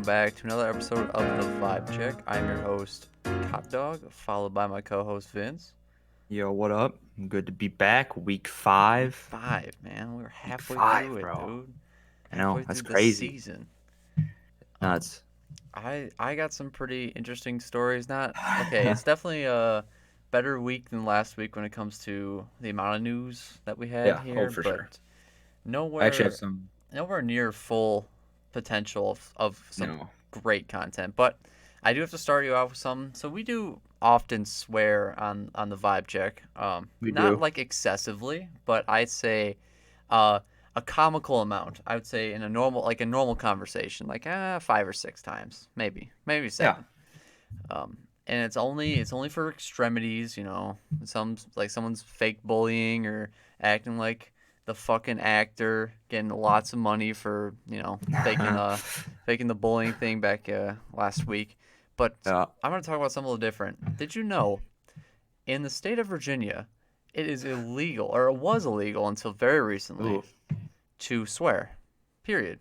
back to another episode of The Vibe Check. I'm your host, Top Dog, followed by my co-host Vince. Yo, what up? Good to be back. Week 5. Five, man. We're Week halfway 5, through it, bro. dude. I know, Halfway that's through the crazy. season. Um, Nuts. I got some pretty interesting stories. Not okay. It's definitely a better week than last week when it comes to the amount of news that we had Yeah, oh, here, for sure. but I actually have nowhere, some. nowhere near full potential of some No, great content. But I do have to start you off with some. So we do often swear on the vibe check. we Not do. like excessively, but I'd say uh, a comical amount. I would say in a normal conversation, like 5 or 6 times, maybe Yeah. seven. And it's only for extremities, Some like someone's fake bullying or acting like the fucking actor, getting lots of money for faking the bullying thing back last week. But Yeah. I'm gonna talk about something a little different. Did you know in the state of Virginia, it is illegal, or it was illegal until very recently, Ooh. to swear. Period.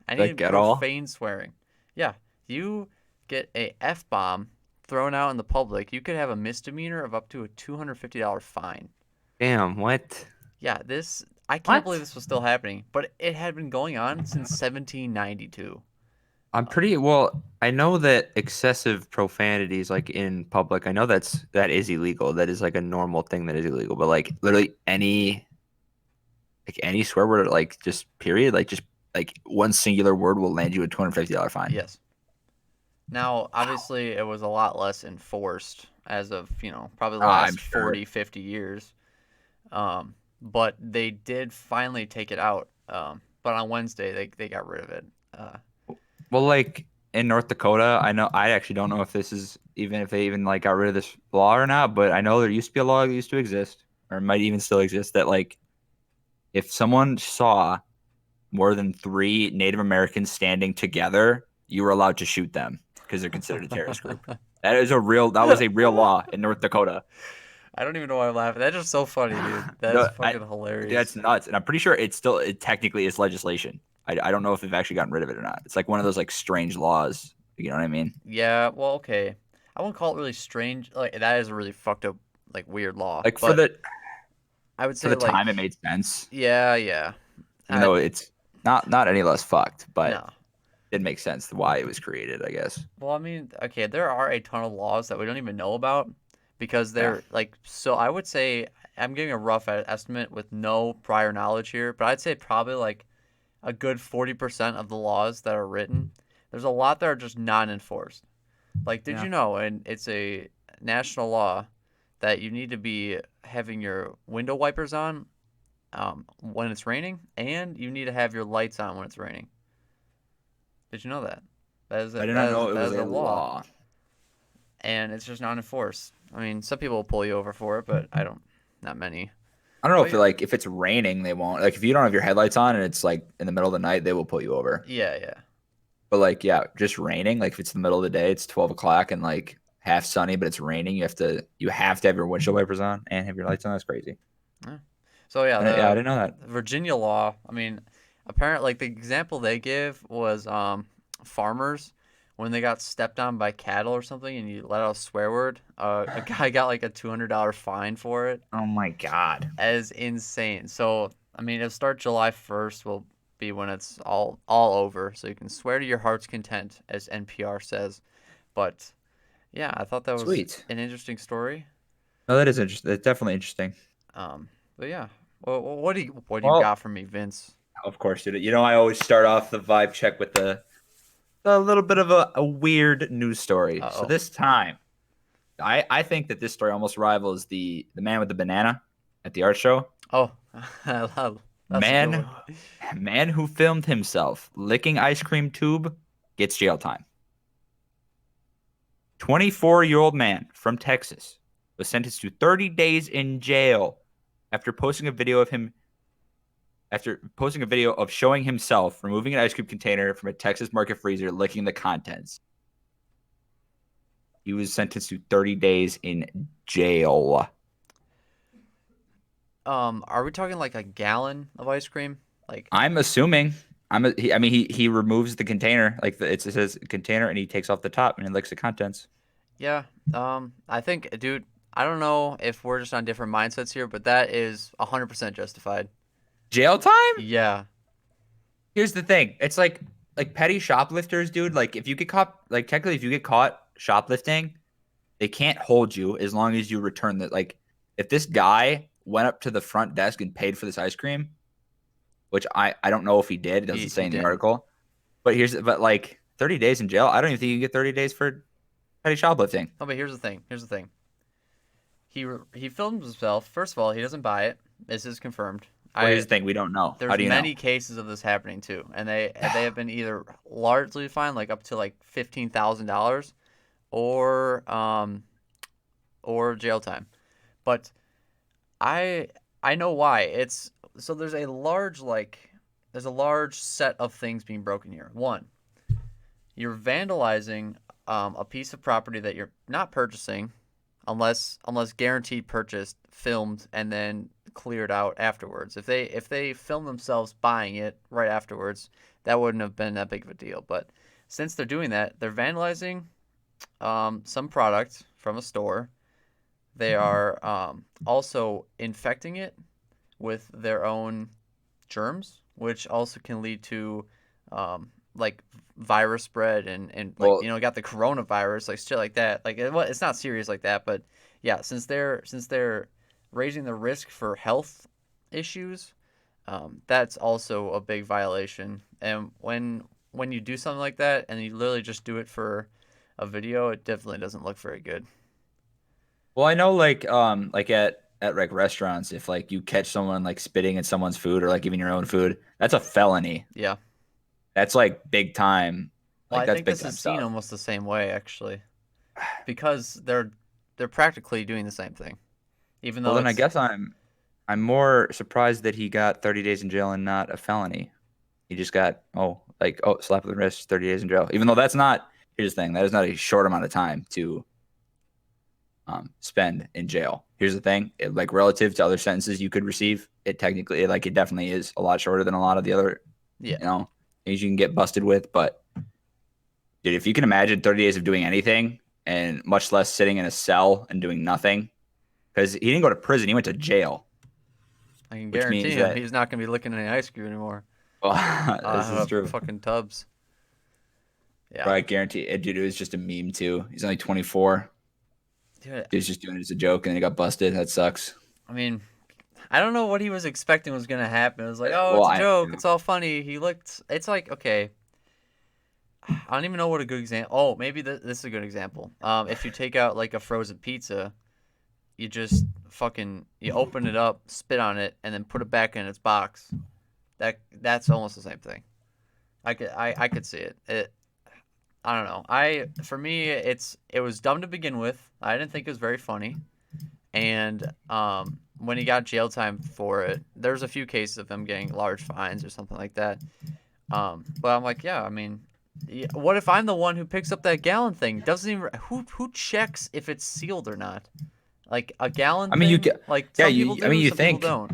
Any Like at all? profane swearing. Yeah, you get a F bomb thrown out in the public, you could have a misdemeanor of up to a $250 fine. Damn, what? Yeah, I can't believe What? this was still happening, but it had been going on since 1792. I'm pretty well, I know that excessive profanities like in public, I know that is illegal. That is like a normal thing that is illegal. But like literally any swear word like just period, like just like one singular word will land you a $250 fine. Yes. Now, Wow. obviously, it was a lot less enforced as of, probably the I'm last sure. 40, 50 years. But they did finally take it out. But on Wednesday, they got rid of it. Well, like in North Dakota, I actually don't know if this is even if they even like got rid of this law or not, but I know there used to be a law that used to exist, or might even still exist, that like if someone saw more than three Native Americans standing together, you were allowed to shoot them because they're considered a terrorist group. That was a real law in North Dakota. I don't even know why I'm laughing. That's just so funny, dude. That's No, I, fucking hilarious. that's nuts, and I'm pretty sure it technically is legislation. I don't know if they've actually gotten rid of it or not. It's like one of those like strange laws. You know what I mean? Yeah, well, okay. I won't call it really strange. Like that is a really fucked up, like weird law. Like But I would for say the like, time it made sense, yeah, yeah. even I though it's not any less fucked, but no. it makes sense why it was created, I guess. Well, I mean, okay, there are a ton of laws that we don't even know about because Yeah. they're like so. I would say I'm giving a rough estimate with no prior knowledge here, but I'd say probably like a good 40% of the laws that are written. There's a lot that are just non-enforced. Like, did Yeah. you know, and it's a national law that you need to be having your window wipers on when it's raining, and you need to have your lights on when it's raining. Did you know that? That is a, I did not that is know it that was is a a law, law. and it's just not enforced. I mean, some people will pull you over for it, but I don't. Not many. I don't know But if if it's raining, they won't. Like if you don't have your headlights on and it's like in the middle of the night, they will pull you over. yeah, yeah. But like yeah, just raining. Like if it's the middle of the day, it's 12 o'clock and like half sunny, but it's raining. You have to have your windshield wipers on and have your lights on. That's crazy. Yeah. So yeah, Yeah, I the didn't know that. Virginia law. I mean, apparently, like the example they give was farmers when they got stepped on by cattle or something, and you let out a swear word. A guy got like a $200 fine for it. Oh my God. As insane. So I mean, it'll start July 1st. Will be when it's all over. So you can swear to your heart's content, as NPR says. But yeah, I thought that was Sweet. an interesting story. No, that is interesting. That's definitely interesting. But yeah, well, what do you got Well, for me, Vince? of course, dude. I always start off the vibe check with a little bit of a weird news story. Uh So oh. this time, I think that this story almost rivals the man with the banana at the art show. Oh, that's a good Man, one. man who filmed himself licking ice cream tube gets jail time. 24-year-old man from Texas was sentenced to 30 days in jail after posting a video of him after posting a video of showing himself removing an ice cream container from a Texas market freezer, licking the contents. He was sentenced to 30 days in jail. Are we talking like a gallon of ice cream? Like, I'm assuming. I mean, he removes the container, like it says container, and he takes off the top and it licks the contents. Yeah. I think, dude, I don't know if we're just on different mindsets here, but that is 100% justified. Jail time? Yeah. Here's the thing. It's like petty shoplifters, dude. Like if you get caught, like technically, if you get caught shoplifting, they can't hold you as long as you return the like. If this guy went up to the front desk and paid for this ice cream, which I don't know if he did. It doesn't say He in the didn't. article. But like 30 days in jail. I don't even think you can get 30 days for petty shoplifting. Oh, but here's the thing. Here's the thing. He filmed himself. First of all, he doesn't buy it. This is confirmed. Well, here's I the thing. We don't know. How There's do you know? many cases of this happening too, and they have been either largely fined, like up to like $15,000, or jail time. But I I know why. It's so there's a large set of things being broken here. One, you're vandalizing a piece of property that you're not purchasing, unless guaranteed purchased, filmed, and then cleared out afterwards. If they film themselves buying it right afterwards, that wouldn't have been that big of a deal. But since they're doing that, they're vandalizing some product from a store. They are also infecting it with their own germs, which also can lead to like virus spread and like Well, got the coronavirus, like shit like that. Like it's not serious like that, but yeah, since they're raising the risk for health issues, that's also a big violation. And when you do something like that and you literally just do it for a video, it definitely doesn't look very good. well, I know like at like restaurants, if like you catch someone like spitting in someone's food or like even your own food, that's a felony. Yeah. That's like big time. Well, Like I that's think big this time is seen stuff. almost the same way actually, because they're practically doing the same thing, even Well, though then I it's guess I'm more surprised that he got 30 days in jail and not a felony. He just got slap of the wrist, 30 days in jail. Even though that's not here's the thing, that is not a short amount of time to spend in jail. Here's the thing, like relative to other sentences you could receive, it definitely is a lot shorter than a lot of the other, yeah. things you can get busted with. But dude, if you can imagine 30 days of doing anything and much less sitting in a cell and doing nothing, because he didn't go to prison, he went to jail, I can which guarantee means him that he's not gonna be licking any ice cream anymore. well, this Out is of true. fucking tubs. But Yeah, I guarantee it, dude, it was just a meme too. He's only 24. dude. Dude's just doing it as a joke and then he got busted. That sucks. I mean, I don't know what he was expecting was gonna happen. It was like, oh, Well, it's a I joke. It's all funny. He looked. It's like, okay. I don't even know what a good example. Oh, maybe this is a good example. If you take out like a frozen pizza, you just fucking you open it up, spit on it, and then put it back in its box. That's almost the same thing. I could see it. I don't know. For me it was dumb to begin with. I didn't think it was very funny. And when he got jail time for it, there's a few cases of him getting large fines or something like that. But I'm like, yeah, I mean, yeah, what if I'm the one who picks up that gallon thing? Doesn't even who checks if it's sealed or not? Like a gallon I mean, thing, like yeah, some people I mean, do, you some people think don't.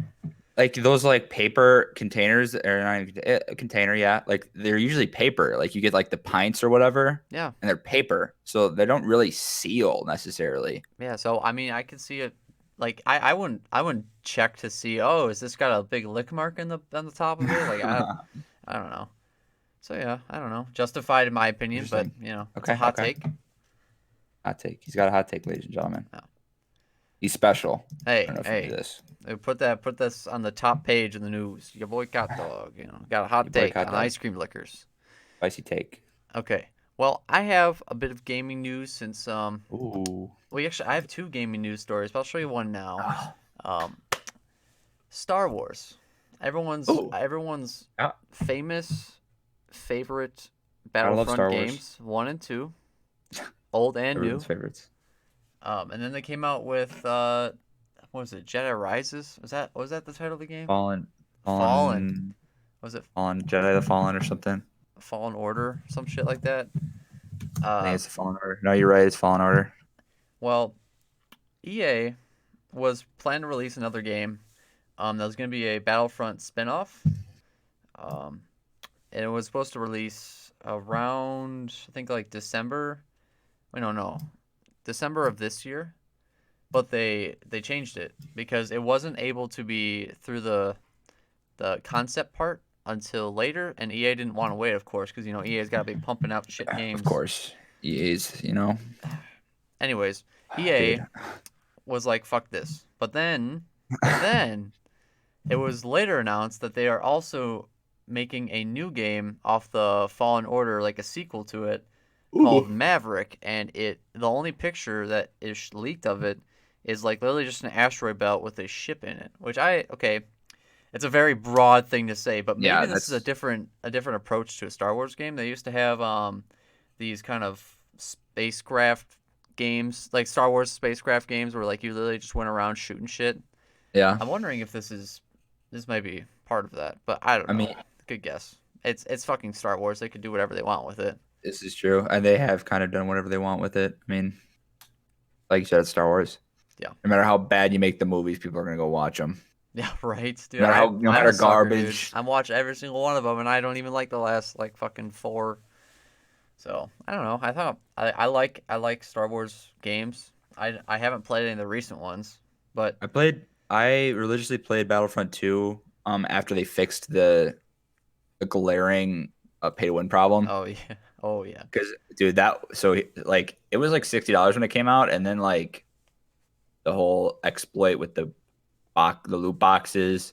like those like paper containers or not even, a container, yeah, like they're usually paper. Like you get like the pints or whatever, Yeah. and they're paper, so they don't really seal necessarily. Yeah, so I mean, I could see it. Like I wouldn't check to see. Oh, is this got a big lick mark in the on the top of it? Like I don't know. So yeah, I don't know. Justified in my opinion, but Interesting. it's a Okay, hot okay. take. Hot take. He's got a hot take, ladies and gentlemen. No. He's special. I Hey, don't know if you knew hey, this. put this on the top page in the news. Your boy Cat Dog, got a You hot take boycott on dog. ice cream liquors. Spicy take. Okay. Well, I have a bit of gaming news since Ooh. well, actually I have two gaming news stories, but I'll show you one now. Oh. Um, Star Wars. Ooh. Everyone's Yeah. famous favorite Gotta love Battlefront Star Wars. games, 1 and 2, old and Everyone's new. favorites. And then they came out with what was it? Jedi Rises? Was that the title of the game? Fallen, Fallen. fallen, Was it fallen Jedi the Fallen or something. Fallen Order? Some shit like that. I think Uh, it's the Fallen Order. No, you're right. It's Fallen Order. well, EA was planning to release another game. That was going to be a Battlefront spinoff. Um, and it was supposed to release around I think like December. Wait, no, December of this year. But they changed it because it wasn't able to be through the concept part until later, and EA didn't want to wait, of course, because EA's got to be pumping out shit Of games. course, EA's. Anyways, EA Dude. was like, "Fuck this," but then it was later announced that they are also making a new game off the Fallen Order, like a sequel to it, called Ooh. Maverick, and the only picture that is leaked of it is like literally just an asteroid belt with a ship in it, which okay, it's a very broad thing to say, but maybe Yeah, this is a that's different approach to a Star Wars game. They used to have these kind of spacecraft games, like Star Wars spacecraft games, where like you literally just went around shooting shit. yeah. I'm wondering if this might be part of that, but I don't I know. mean, Good guess. It's fucking Star Wars. They could do whatever they want with it. this is true, and they have kind of done whatever they want with it. I mean, like you said, it's Star Wars. Yeah. No matter how bad you make the movies, people are gonna go watch them. Yeah, right, dude. No matter how, no I'm matter a sucker, dude. garbage. I'm watching every single one of them, and I don't even like the last like fucking four. So I don't know. I thought I like Star Wars games. I haven't played any of the recent ones, but I religiously played Battlefront 2 after they fixed the glaring pay to win problem. oh yeah, oh yeah, Because dude, like it was like $60 when it came out, and then like the whole exploit with the loot boxes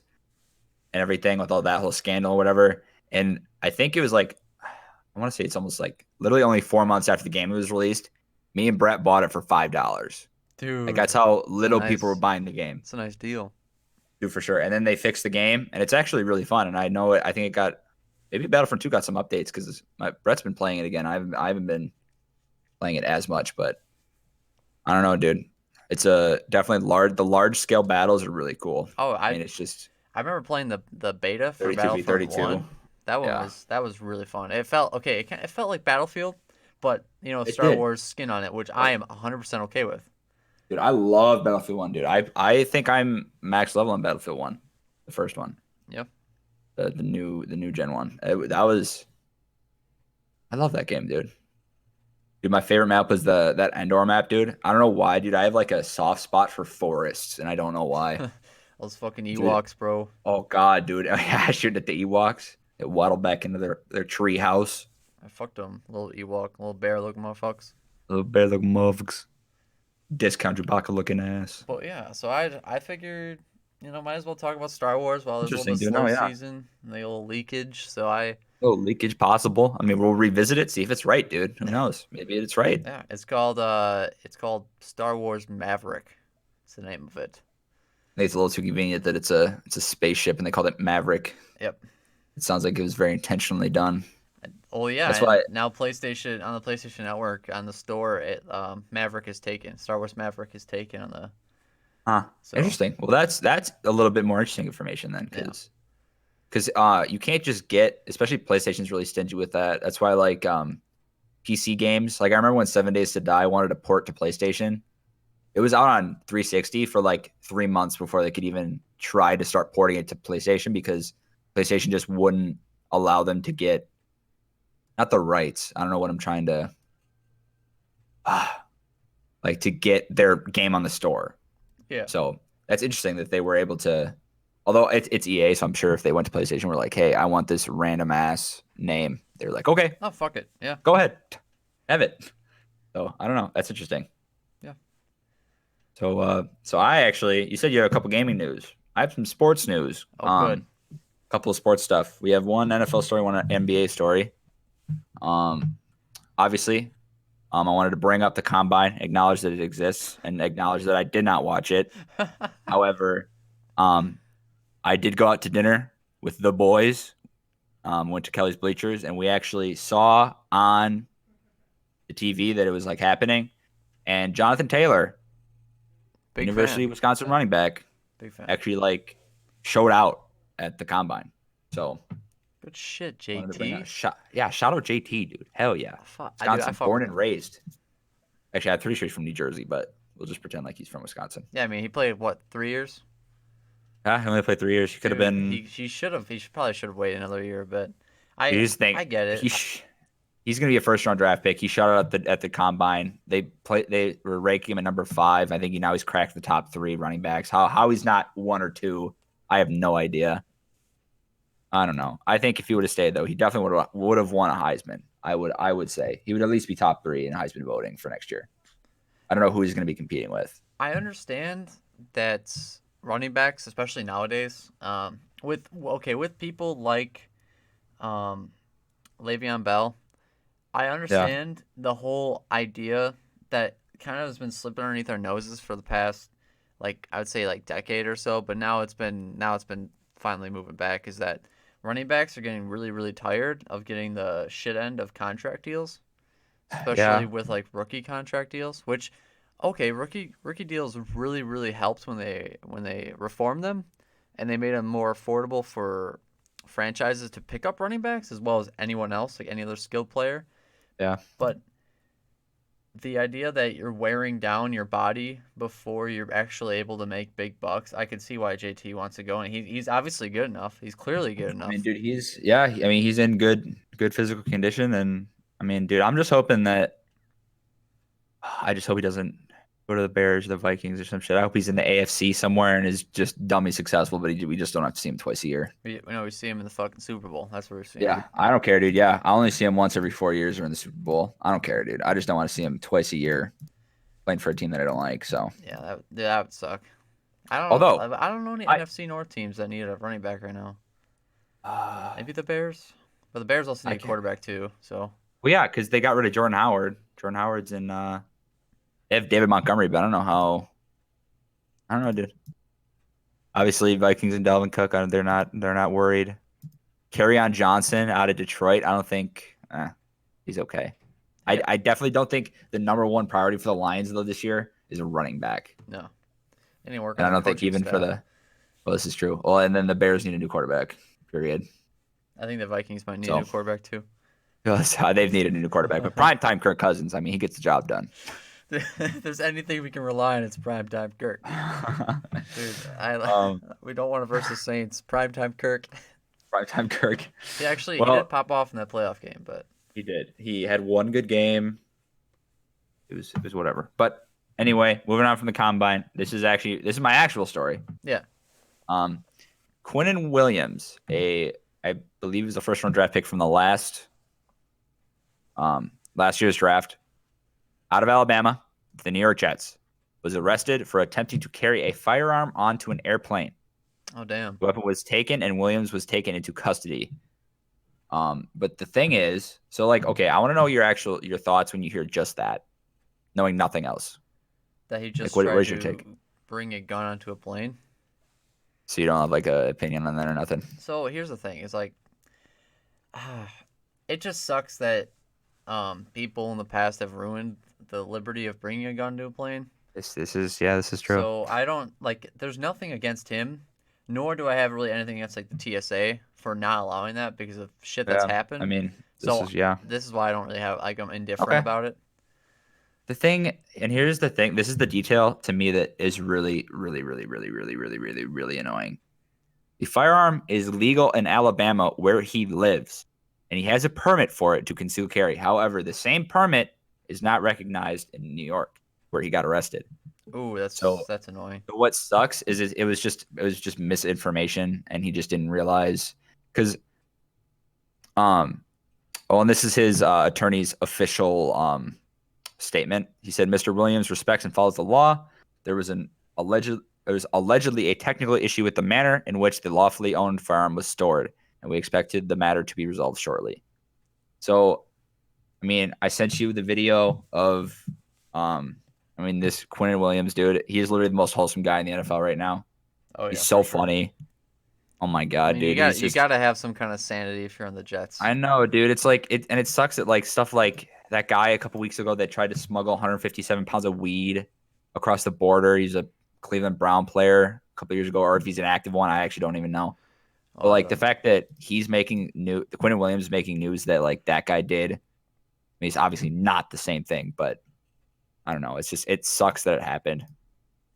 and everything with all that whole scandal or whatever. And I think it was like I want to say it's almost like literally only 4 months after the game was released. Me and Brett bought it for $5. Like dude. that's how It's a little people were nice buying the game. it's a nice deal. Do for sure. And then they fixed the game, and it's actually really fun. And I know it. I think it got maybe Battlefront 2 got some updates because my Brett's been playing it again. I haven't been playing it as much, but I don't know, dude. It's a definitely large. The large scale battles are really cool. Oh, I I mean, it's just I remember playing the beta for 32 v Battlefront 32. One. That one Yeah, was really fun. It felt okay. It felt like Battlefield, but it Star did. Wars skin on it, which I But am 100% okay with. dude, I love Battlefield 1, dude. I think I'm max level on Battlefield 1, the first one, Yep. the new gen one. That was I love that game, dude. Dude, my favorite map was that Endor map, dude. I don't know why, dude. I have like a soft spot for forests, and I don't know why. Those fucking Dude, Ewoks, bro. oh god, dude. I shooting at the Ewoks. It waddled back into their tree house. I fucked them. Little Ewok, little bear looking motherfuckers. Little bear looking mugs. Discount Chewbacca looking ass. But yeah, so I figured, might as well talk about Star Wars while there's a little bit Interesting, of dude. No, slow yeah. season and the little leakage. So I Little leakage possible. I mean, we'll revisit it, see if it's right, dude. Who knows? Maybe it's right. yeah, it's called Star Wars Maverick. It's the name of it. I think it's a little too convenient that it's a spaceship and they called it Maverick. Yep. It sounds like it was very intentionally done. Oh yeah, That's and why. now PlayStation on the PlayStation Network on the store, Maverick is taken. Star Wars Maverick is taken on the Huh. so Interesting. Well, that's a little bit more interesting information then, yeah. because you can't just get, especially PlayStation's really stingy with that. That's why like PC games, like I remember when 7 Days to Die wanted to port to PlayStation. It was out on 360 for like 3 months before they could even try to start porting it to PlayStation because PlayStation just wouldn't allow them to get not the rights. I don't know what I'm trying to like to get their game on the store. Yeah. So that's interesting that they were able to. Although it's EA, so I'm sure if they went to PlayStation, we're like, hey, I want this random ass name. They're like, okay, Oh fuck it. Yeah. go ahead, have it. So I don't know. That's interesting. Yeah. So I actually, you said you have a couple gaming news. I have some sports news. Oh good. Couple of sports stuff. We have one NFL story, one NBA story. Um, obviously, I wanted to bring up the combine, acknowledge that it exists, and acknowledge that I did not watch it. However, um, I did go out to dinner with the boys. Went to Kelly's Bleachers, and we actually saw on the TV that it was like happening. And Jonathan Taylor, Big University fan. of Wisconsin running back, Big fan. actually like showed out at the combine. So Good shit, wanted to bring out a JT. shot. Yeah, shout out JT, dude. Hell yeah. I Wisconsin, fuck born with and him. raised. Actually, I'm pretty sure he's from New Jersey, but we'll just pretend like he's from Wisconsin. Yeah, I mean he played what 3 years? He only played 3 years. He could have Dude, been. he probably should have waited another year, but You I just think I get it. he's going to be a first round draft pick. He shot out at the combine. They were ranking him at number 5. I think he's cracked the top 3 running backs. How he's not 1 or 2, I have no idea. I don't know. I think if he would have stayed though, he definitely would have won a Heisman. I would say he would at least be top 3 in Heisman voting for next year. I don't know who he's going to be competing with. I understand that running backs, especially nowadays, with people like um, Le'Veon Bell, I Yeah, understand the whole idea that kind of has been slipping underneath our noses for the past, like I would say, like decade or so. But now it's been finally moving back. Is that running backs are getting really really tired of getting the shit end of contract deals, especially yeah, with like rookie contract deals. Which, okay, rookie deals really really helped when they reformed them, and they made them more affordable for franchises to pick up running backs as well as anyone else, like any other skilled player. yeah. But the idea that you're wearing down your body before you're actually able to make big bucks, I can see why JT wants to go, and he's obviously good enough. He's clearly good I mean, enough. dude, he's in good physical condition, and I mean, dude, I'm just hoping that I just hope he doesn't go to the Bears, the Vikings, or some shit. I hope he's in the AFC somewhere and is just dummy successful, but we just don't have to see him twice a year. We know we see him in the fucking Super Bowl. That's where we see him. Yeah, I don't care, dude. Yeah, I only see him once every 4 years or in the Super Bowl. I don't care, dude. I just don't want to see him twice a year playing for a team that I don't like. So, Yeah, that would suck. I don't although know. I don't know any I, NFC North teams that need a running back right now. uh, Maybe the Bears, but the Bears also I need a can't. quarterback too. So Well, yeah, because they got rid of Jordan Howard. Jordan Howard's in. They have David Montgomery, but I don't know how. I don't know, dude. Obviously, Vikings and Dalvin Cook. They're not worried. On Johnson out of Detroit. I don't think he's okay. I, yeah, I definitely don't think the number one priority for the Lions though this year is a running back, no, they need to work and on I their don't think coaching even for staff. the well, this is true. Well, and then the Bears need a new quarterback. Period. I think the Vikings might need a So new quarterback too. they've needed a new quarterback, but prime time Kirk Cousins. I mean, he gets the job done. If there's anything we can rely on, it's primetime Kirk. Dude, um, we don't want to versus Saints. Primetime Kirk. prime time Kirk. He did Well, pop off in that playoff game, but he did. He had one good game. It was whatever. But anyway, moving on from the combine. This is my actual story. yeah. Um, Quinnen Williams, I believe he was a first round draft pick from the last year's draft, out of Alabama, the New York Jets, was arrested for attempting to carry a firearm onto an airplane. Oh damn. The weapon was taken, and Williams was taken into custody. But the thing is, so like, okay, I want to know your thoughts when you hear just that, knowing nothing else. That he Like, just what tried is your take? to bring a gun onto a plane. So you don't have like an opinion on that or nothing? So here's the thing: is like, it just sucks that people in the past have ruined the liberty of bringing a gun to a plane. This is true. So I don't like. There's nothing against him, nor do I have really anything against like the TSA for not allowing that because of shit that's Yeah, I happened. mean, this So is yeah. this is why I don't really have like I'm indifferent Okay. about it. The thing, and here's the thing, this is the detail to me that is really, really, really, really, really, really, really, really annoying. The firearm is legal in Alabama where he lives, and he has a permit for it to conceal carry. However, the same permit is not recognized in New York where he got arrested. Ooh, So that's annoying. what sucks is it was just misinformation, and he just didn't realize because oh, and this is his attorney's official statement. He said, Mr. Williams respects and follows the law. There was an alleged there was allegedly a technical issue with the manner in which the lawfully owned firearm was stored, and we expected the matter to be resolved shortly. So, I mean, I sent you the video of, this Quinnen Williams dude. He is literally the most wholesome guy in the NFL right now. Oh He's yeah, so for sure. funny. Oh my I god, mean, you dude. got He's you just got to have some kind of sanity if you're on the Jets. I know, dude. It's like and it sucks that like stuff like that guy a couple weeks ago that tried to smuggle 157 pounds of weed across the border. He's a Cleveland Brown player a couple years ago, or if he's an active one, I actually don't even know. But Oh, like the fact that the Quentin Williams is making news that like that guy did. I mean, it's obviously not the same thing, but I don't know. It's just it sucks that it happened.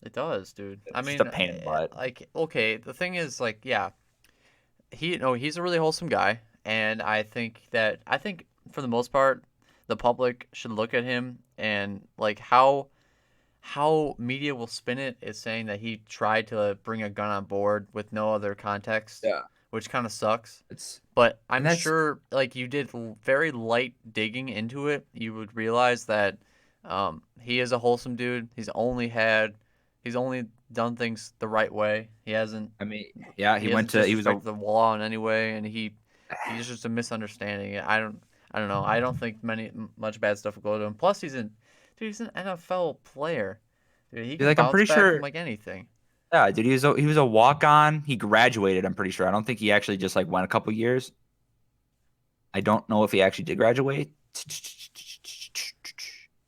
it does, dude. I It's just a mean, pain in the butt. like, okay, the thing is, like, yeah, he's a really wholesome guy, and I think for the most part, the public should look at him and like how media will spin it is saying that he tried to bring a gun on board with no other context, Yeah. which kind of sucks. It's But and I'm that's sure, like you did very light digging into it, you would realize that he is a wholesome dude. He's only done things the right way. I mean, yeah, He hasn't he was a disrespected the law in any way, and he's just a misunderstanding. I don't know. I don't think much bad stuff will go to him. Plus, he's an NFL player. Dude, he can like I'm bounce pretty back from sure. like anything. Yeah, dude, he was a walk on. He graduated. I'm pretty sure. I don't think he actually just like went a couple years. I don't know if he actually did graduate.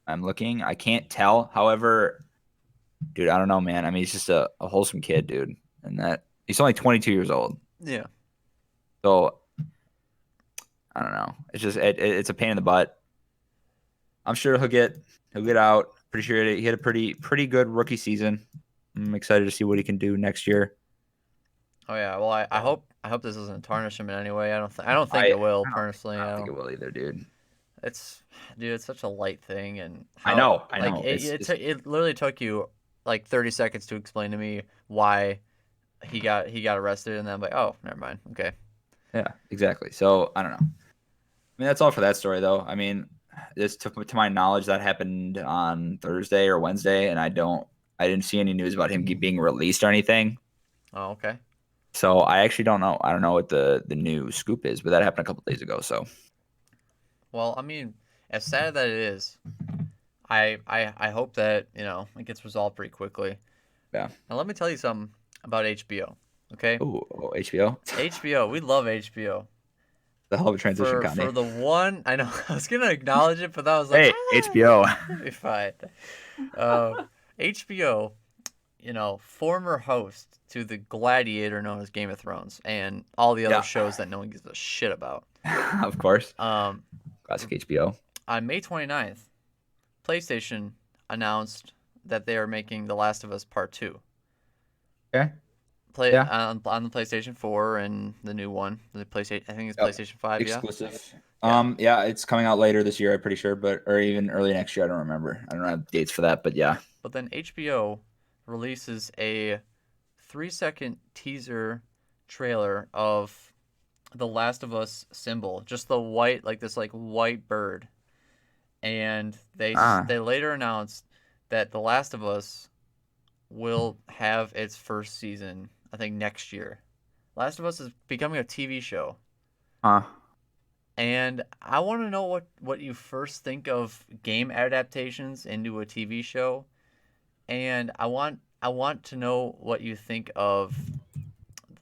I'm looking. I can't tell. However, dude, I don't know, man. I mean, he's just a wholesome kid, dude, and that he's only 22 years old. Yeah. So I don't know. It's just it's a pain in the butt. I'm sure he'll get out. Pretty sure he had a pretty good rookie season. I'm excited to see what he can do next year. Oh yeah. Well, So I hope this doesn't tarnish him in any way. I don't think it will I personally. don't think it will either, dude. It's dude, it's such a light thing, and I like know. It's it literally took you like 30 seconds to explain to me why he got arrested, and then I'm like, oh, never mind. Okay. yeah, exactly. So I don't know. I mean, that's all for that story, though. I mean, this to my knowledge that happened on Thursday or Wednesday, and I didn't see any news about him being released or anything. Oh, okay. So I actually don't know. I don't know what the new scoop is, but that happened a couple days ago. So Well, I mean, as sad that it is, I hope that it gets resolved pretty quickly. yeah. Now let me tell you something about HBO. Okay, Oh, HBO. HBO, we love HBO. The hell of a transition, For Connie. the one, I know I was gonna acknowledge it, but I was like, Hey, HBO. it'll be fine. Uh, HBO, former host to the Gladiator known as Game of Thrones and all the other Yeah, shows that no one gives a shit about. of course. Um, Classic HBO. on May 29th, PlayStation announced that they are making The Last of Us Part 2. Okay. Play Yeah. on the PlayStation 4 and the new one, the PlayStation. I think it's Yep. PlayStation 5. Yeah, Exclusive. yeah. Yeah, it's coming out later this year, I'm pretty sure, but or even early next year. I don't remember. I don't have dates for that, but yeah. But then HBO releases a 3-second teaser trailer of the Last of Us symbol, just the white, like this, like white bird, and Ah. they later announced that the Last of Us will have its first season, I think next year. Last of Us is becoming a TV show, Huh. and I want to know what you first think of game adaptations into a TV show, and I want to know what you think of.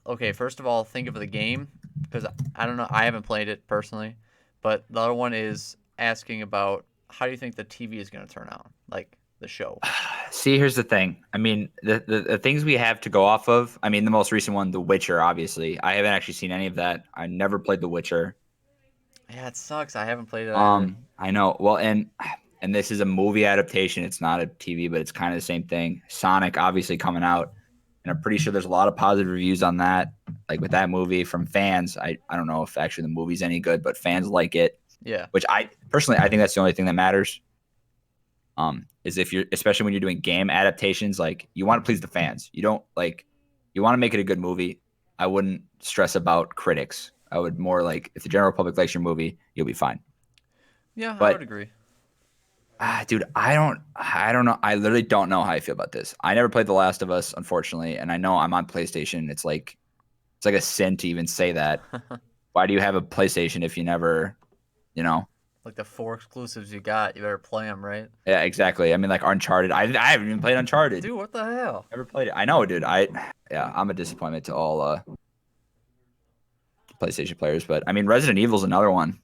Okay, first of all, think of the game because I don't know, I haven't played it personally, but the other one is asking about how do you think the TV is going to turn out, like the show. See, here's the thing. I mean, the things we have to go off of. I mean, the most recent one, The Witcher, obviously. I haven't actually seen any of that. I never played The Witcher. Yeah, it sucks. I haven't played it either. I know. Well, and this is a movie adaptation. It's not a TV, but it's kind of the same thing. Sonic, obviously, coming out, and I'm pretty sure there's a lot of positive reviews on that. Like with that movie from fans. I don't know if actually the movie's any good, but fans like it. Yeah. Which I personally I think that's the only thing that matters. Is if you're especially when you're doing game adaptations, like you want to please the fans. You don't like you want to make it a good movie. I wouldn't stress about critics. I would more like if the general public likes your movie, you'll be fine. Yeah, I would But agree. dude, I don't know. I literally don't know how I feel about this. I never played The Last of Us, unfortunately, and I know I'm on PlayStation. It's like a sin to even say that. Why do you have a PlayStation if you never, you know? Like the 4 exclusives you got, you better play them, right? Yeah, exactly. I mean, like Uncharted. I haven't even played Uncharted. Dude, what the hell? Never played it. I know, dude. Yeah, I'm a disappointment to all PlayStation players, but I mean, Resident Evil's another one.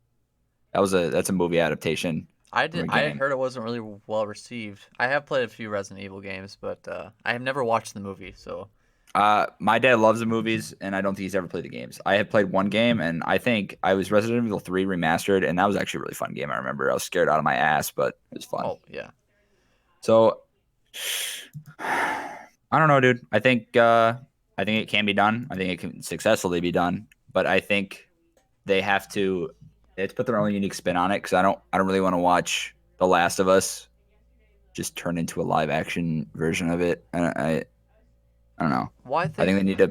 That's a movie adaptation from a I game. heard it wasn't really well received. I have played a few Resident Evil games, but I have never watched the movie, so My dad loves the movies, and I don't think he's ever played the games. I have played one game, and I think I was Resident Evil 3 remastered, and that was actually a really fun game. I remember I was scared out of my ass, but it was fun. oh, yeah. So I don't know, dude. I think it can be done. I think it can successfully be done, but I think they have to put their own unique spin on it because I don't really want to watch The Last of Us just turn into a live action version of it. I don't know. Well, I think they I need to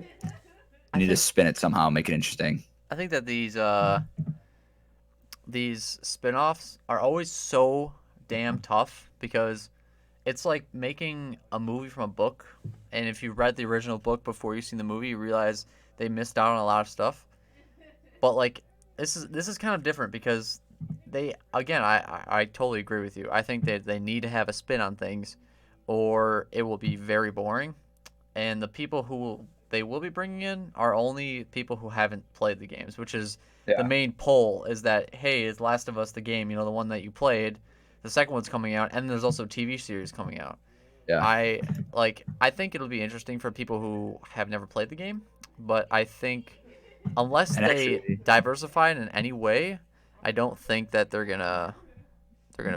think spin it somehow, make it interesting. I think that these spin-offs are always so damn tough because it's like making a movie from a book, and if you read the original book before you've seen the movie, you realize they missed out on a lot of stuff. But like this is kind of different because they again I totally agree with you. I think that they need to have a spin on things, or it will be very boring. And the people who they will be bringing in are only people who haven't played the games, which is the Yeah, main pull. Is that hey, is Last of Us the game? You know, the one that you played. The second one's coming out, and there's also a TV series coming out. yeah. I think it'll be interesting for people who have never played the game, but I think unless And they actually, diversify it in any way, I don't think that they're gonna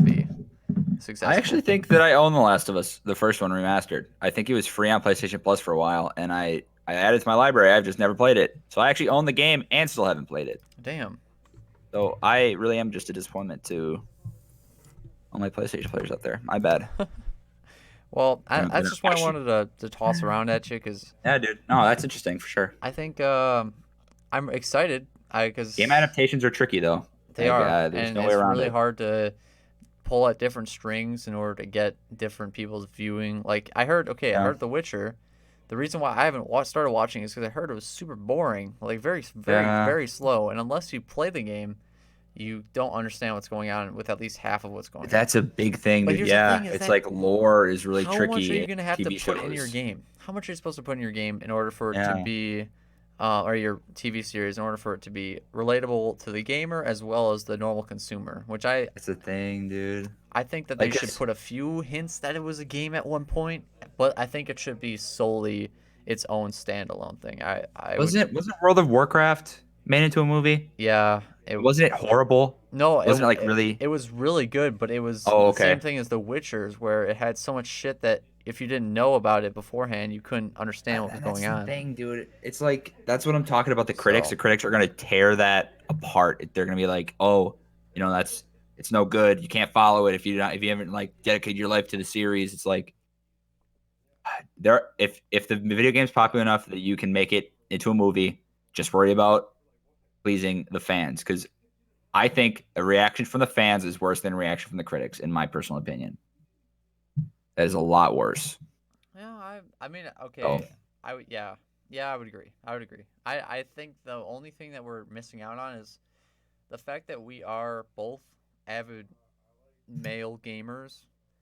be I successful. actually think that I own The Last of Us, the first one remastered. I think it was free on PlayStation Plus for a while, and I added it to my library. I've just never played it, so I actually own the game and still haven't played it. Damn. So I really am just a disappointment to all my PlayStation players out there. My bad. Well, They that's don't just what I actually. wanted to toss around at you because Yeah, dude. No, that's interesting for sure. I think I'm excited. I Game because adaptations are tricky though. they are, There's and no way it's around really it. hard to pull at different strings in order to get different people's viewing. Like I Yeah, heard The Witcher. The reason why I haven't started watching is because I heard it was super boring, like very, very, yeah. very slow. And unless you play the game, you don't understand what's going on with at least half of what's going on. That's a big thing, But dude. here's the Yeah, thing: is it's that like lore is really how much are tricky you in gonna have to TV put in your shows. game? How much are you supposed to put in your game in order for it to Yeah, be, or your TV series in order for it to be relatable to the gamer as well as the normal consumer? Which it's a thing, dude. I think that they Like, should put a few hints that it was a game at one point, but I think it should be solely its own standalone thing. I would wasn't World of Warcraft made into a movie? yeah it Wasn't it horrible? no Wasn't it like it, really? it was really good, but it was Oh, the same okay. thing as The Witcher's where it had so much shit that if you didn't know about it beforehand, you couldn't understand what was And going that's the on. thing, dude. It's like that's what I'm talking about. The critics. So The critics are gonna tear that apart. They're gonna be like, "Oh, that's it's no good. You can't follow it if you haven't like dedicated your life to the series." It's like if the video game's popular enough that you can make it into a movie, just worry about pleasing the fans because I think a reaction from the fans is worse than a reaction from the critics, in my personal opinion. That is a lot worse. yeah, I mean, So okay, I would yeah, I would agree. I would agree. I think the only thing that we're missing out on is the fact that we are both avid male gamers.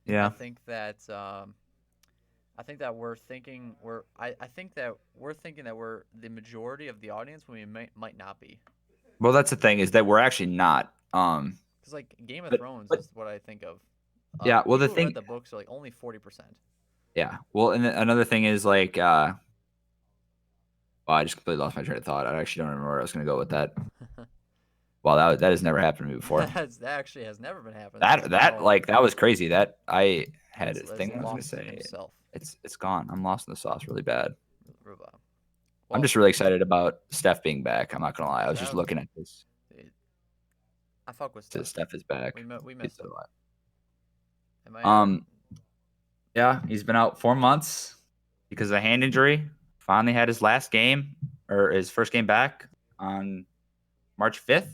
I yeah. think that I think that I think that we're thinking that we're the majority of the audience when we might not be. Well, that's the thing is that we're actually not. Because like Game of But Thrones but is what I think of. yeah. Well, the People who read thing. the books are like only 40%. Yeah. Well, and another thing is like. Well, I just completely lost my train of thought. I actually don't remember where I was going to go with that. Wow, that has never happened to me before. That actually has never been happened to That me. that No, like that was crazy. That I had a that's thing I was going to lost say. himself. It's gone. I'm lost in the sauce really bad. I'm Well, just really excited about Steph being back. I'm not gonna lie. I was just Steph, looking at this. dude, I fuck with To Steph. Steph is back. We It's missed a him. lot. Am I? Yeah, he's been out 4 months because of a hand injury. Finally had his last game or his first game back on March 5th.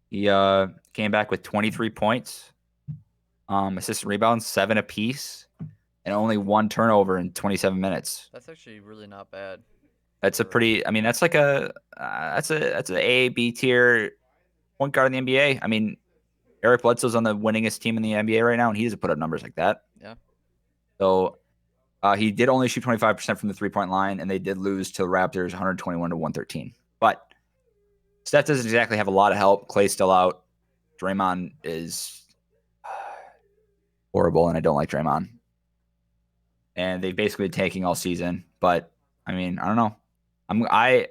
He came back with 23 points, assist and rebounds, 7 apiece, and only one turnover in 27 minutes. That's actually really not bad. That's a For pretty. I mean, that's like that's a A B tier point guard in the NBA. I mean, Eric Bledsoe's on the winningest team in the NBA right now, and he doesn't put up numbers like that. yeah. So he did only shoot 25% from the 3-point line, and they did lose to Raptors 121 to 113. But Steph doesn't exactly have a lot of help. Clay's still out. Draymond is horrible, and I don't like Draymond. And they've basically been tanking all season. But I mean, I don't know. I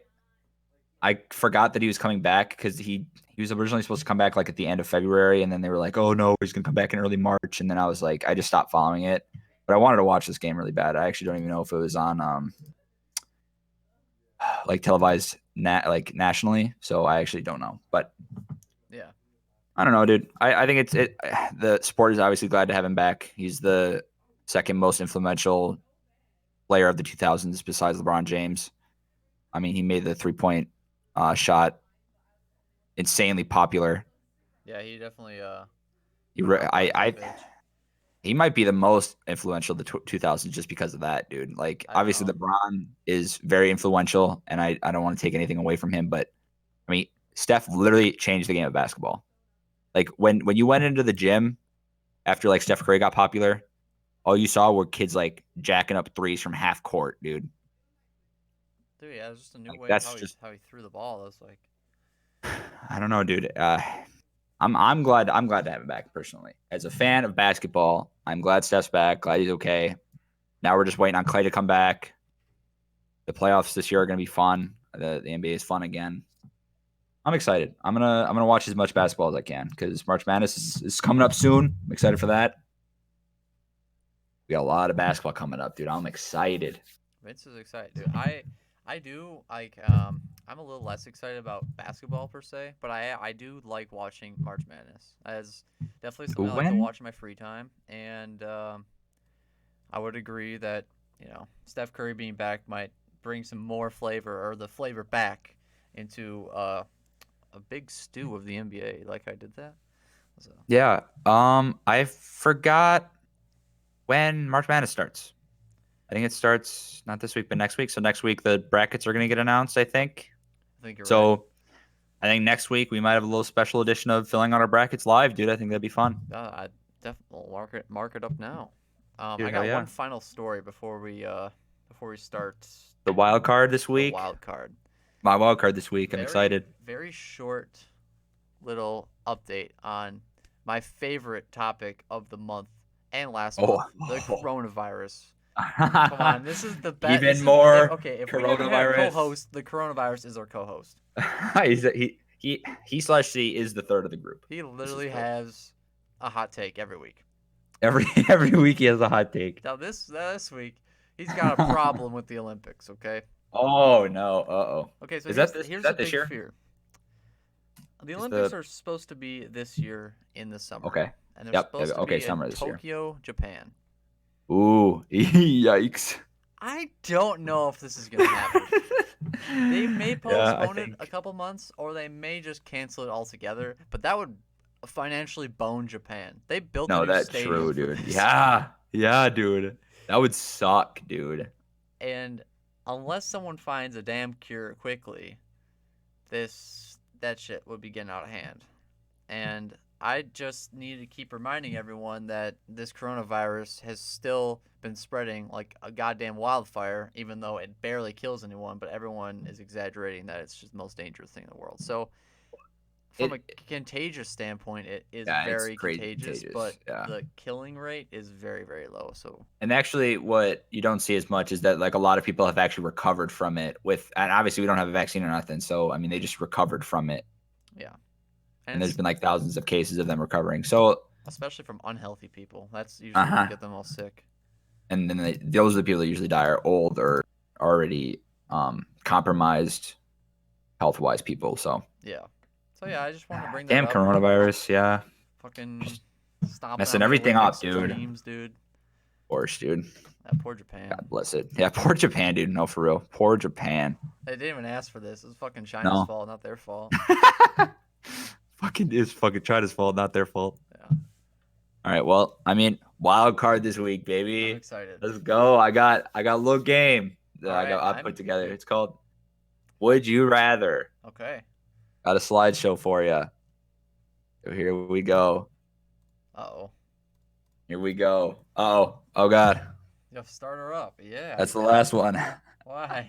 forgot that he was coming back because he was originally supposed to come back like at the end of February, and then they were like, "Oh no, he's gonna come back in early March." And then I was like, I just stopped following it. But I wanted to watch this game really bad. I actually don't even know if it was on like televised nationally. So I actually don't know, but Yeah. I don't know, dude. I think the sport is obviously glad to have him back. He's the second most influential player of the 2000s besides LeBron James. I mean, he made the 3-point shot insanely popular. Yeah, he definitely He, put out quite the I bitch. he might be the most influential of the 2000s just because of that, dude. Like, I obviously, know. LeBron is very influential, and I don't want to take anything away from him, but I mean, Steph literally changed the game of basketball. Like when you went into the gym after like Steph Curry got popular, all you saw were kids like jacking up threes from half court, dude. Dude, yeah, it was just a new Like way of that's just how he threw the ball. It was like, I don't know, dude. I'm glad to have him back personally. As a fan of basketball, I'm glad Steph's back. Glad he's okay. Now we're just waiting on Clay to come back. The playoffs this year are going to be fun. The NBA is fun again. I'm excited. I'm gonna watch as much basketball as I can because March Madness is coming up soon. I'm excited for that. We got a lot of basketball coming up, dude. I'm excited. Vince is excited, dude. I do like I'm a little less excited about basketball per se, but I do like watching March Madness. As definitely something I like to When? watch in my free time, and I would agree that Steph Curry being back might bring some more flavor or the flavor back into a big stew of the NBA. Like I did that. So Yeah. I forgot when March Madness starts. I think it starts not this week, but next week. So next week the brackets are gonna get announced, I think. I think you're right. So I think next week we might have a little special edition of filling out our brackets live, dude. I think that'd be fun. I definitely mark it up now. I Dude, hell got yeah. one final story before we start The wild card this the week. wild card. My wild card this week. I'm Very excited. very short little update on my favorite topic of the month and last Oh. month, the coronavirus. Come on, this is the best. Even This is if, more okay. If we ever had a coronavirus. co-host, the coronavirus is our co-host. He slash C is the third of the group. He This is literally good. has a hot take every week. Every week he has a hot take. Now this week, he's got a problem with the Olympics. Okay. Oh no. Uh-oh. Okay. So Is that here's the this big year? fear. The Is Olympics the are supposed to be this year in the summer, Okay. and they're Yep. supposed to Okay, be in summer this year. Tokyo, Japan. Ooh, yikes. I don't know if this is gonna happen. They may Yeah, I postpone it a think couple months, or they may just cancel it altogether. But that would financially bone Japan. They built a no, new that's stadium true, for dude. this, Yeah. Yeah, dude. That would suck, dude. and unless someone finds a damn cure quickly, that shit would be getting out of hand. And I just need to keep reminding everyone that this coronavirus has still been spreading like a goddamn wildfire, even though it barely kills anyone. But everyone is exaggerating that it's just the most dangerous thing in the world. So, from a It contagious standpoint, it is Yeah, it's very crazy contagious, but contagious. Yeah. the killing rate is very, very low. So, And actually, what you don't see as much is that like a lot of people have actually recovered from it and obviously we don't have a vaccine or nothing. So, I mean, they just recovered from it. yeah. And And there's it's been like thousands of cases of them recovering. So, especially from unhealthy people. That's usually what uh-huh. get them all sick. And then those are the people that usually die are old or already compromised health wise people. So, Yeah. So, yeah, I just wanted to bring that damn up. coronavirus. Yeah. Fucking stomping Messing on the everything up, Olympics dude. dreams, dude. Worse, dude. That poor Japan. God bless it. Yeah, poor Japan, dude. No, for real. Poor Japan. They didn't even ask for this. It was fucking China's No. fault, not their fault. Fucking is fucking China's fault, not their fault. Yeah. All right. Well, I mean, wild card this week, I'm baby. excited. Let's go. I got a little game that All right, I put together. It's called Would You Rather. Okay. Got a slideshow for you. So here we go. Uh-oh. Here we go. Oh, oh God. You have to start her up. Yeah. That's the last one. Why?